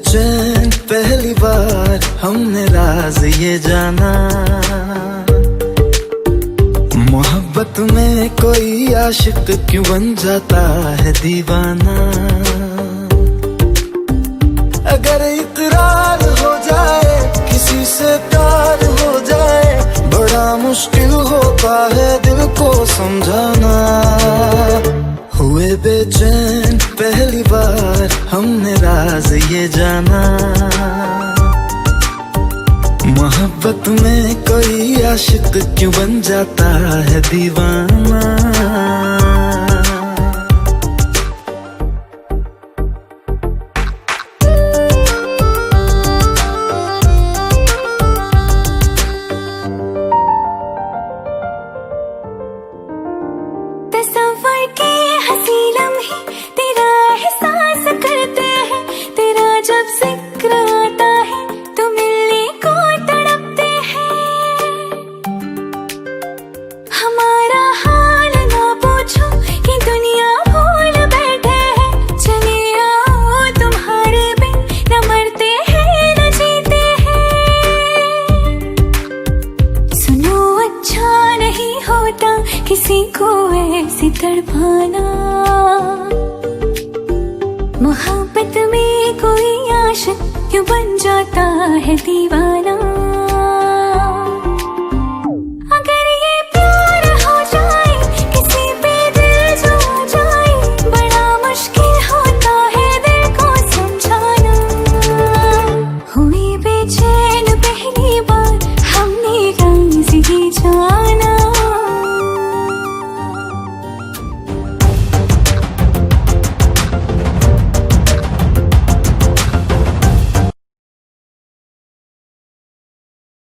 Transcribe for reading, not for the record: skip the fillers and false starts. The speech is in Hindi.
बेचैन पहली बार हमने राज ये जाना, मोहब्बत में कोई आशिक क्यों बन जाता है दीवाना। अगर इकरार हो जाए किसी से प्यार हो जाए, बड़ा मुश्किल होता है दिल को समझाना। हुए बेचैन पहली बार हमने राज ये जाना, मोहब्बत में कोई आशिक क्यों बन जाता है दीवाना। तस्वर के हंसी लम्हे तेरा एहसास करते हैं, तेरा जब जिक्र आता है तो मिलने को तड़पते हैं। हमारा हाल ना पूछो कि दुनिया भूल बैठे हैं, चले आओ तुम्हारे बिन न मरते हैं न जीते हैं। सुनो अच्छा नहीं होता किसी को ऐसे तड़पाना, मोहब्बत में कोई आशिक क्यों बन जाता है दीवाना।